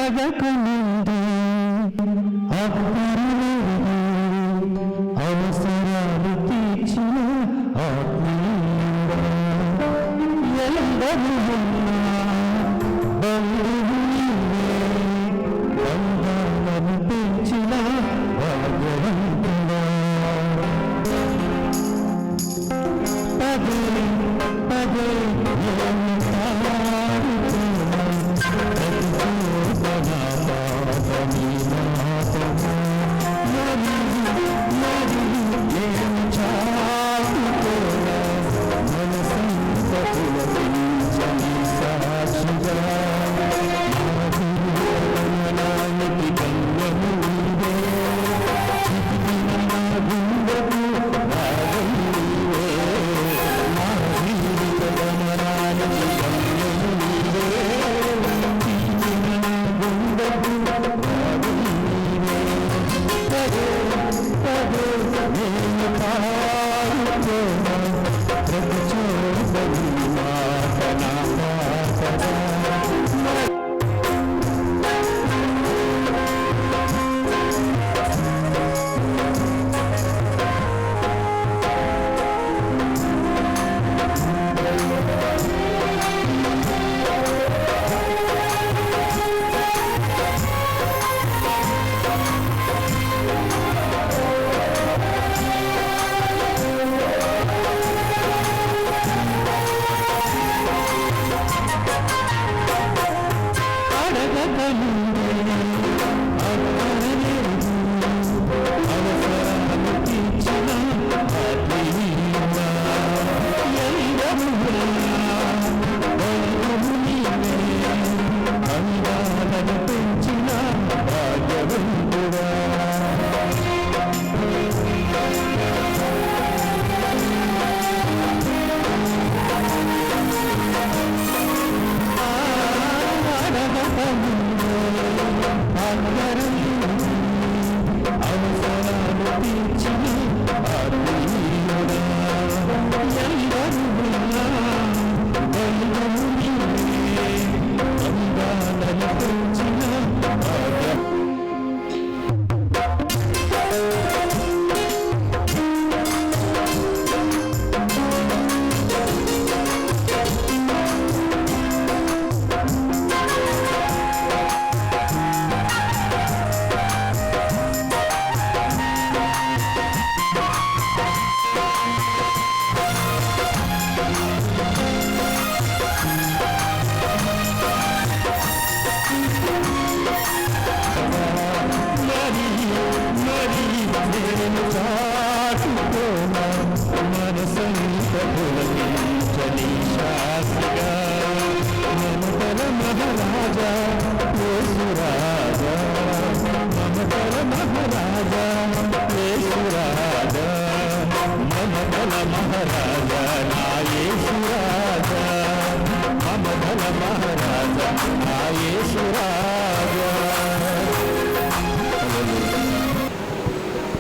అడగకముందే అవసరాలు తీర్చిన ఆత్మీయుడా, ఎందరూ ఉన్నా బంధువు నీవే, బంధాలను పెంచిన భాగ్యవంతుడా. పదే పదే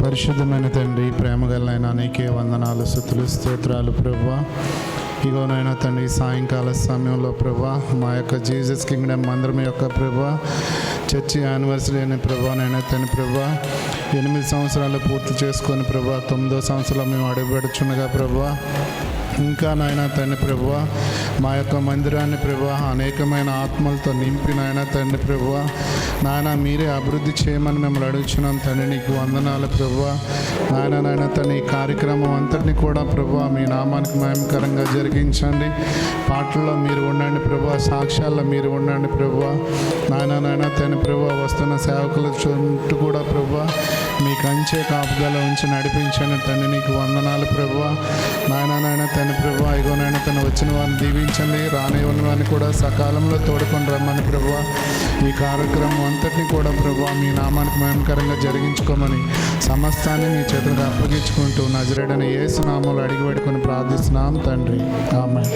పరిశుద్ధమైన తండ్రి, ప్రేమగలనైనా నీకే వందనాలు, స్తుతులు, స్తోత్రాలు ప్రభువా. ఇగోనైనా తండ్రి, సాయంకాల సమయంలో ప్రభువా మా యొక్క జీసస్ కింగ్డమ్ మందిరం యొక్క ప్రభువా చర్చి యానివర్సరీ అనే ప్రభువానైనా తండ్రి ప్రభువా 8 సంవత్సరాలు పూర్తి చేసుకొని ప్రభువా 9వ సంవత్సరంలో మేము అడుగుపెడుచున్నగా ప్రభువా ఇంకా నాయన తండ్రి ప్రభువా మా యొక్క మందిరాన్ని ప్రభువా అనేకమైన ఆత్మలతో నింపి నాయన తండ్రి ప్రభువా నాయన మీరే అభివృద్ధి చేయమని మిమ్మల్ని అడుగుచున్నాం తండ్రి. నీకు వందనాలు ప్రభువా. నాయన తండ్రి ఈ కార్యక్రమం అంతటిని కూడా ప్రభువా మీ నామానికి మహిమకరంగా జరిగించండి. పాటల్లో మీరు ఉండండి ప్రభువా, సాక్ష్యాల్లో మీరు ఉండండి ప్రభువా. నాయన తండ్రి ప్రభువా వస్తున్న సేవకుల చుట్టూ కూడా ప్రభువా మీ కంచె కాపుదల ఉంచి నడిపించండి తండ్రి. నీకు వందనాలు ప్రభువా. నాయన తండ్రి ప్రభువా ఇగోనైనా తను వచ్చిన వారిని దీవించండి, రాని వారిని కూడా సకాలంలో తోడుకొని రమ్మని ప్రభువా. ఈ కార్యక్రమం అంతటిని కూడా ప్రభువా మీ నామానికి మహిమకరంగా జరిగించుకోమని సమస్తాన్ని మీ చేతులకు అప్పగించుకుంటూ నజరేయుడైన యేసు నామములో అడిగి పెట్టుకొని ప్రార్థిస్తున్నాం తండ్రి. ఆమేన్.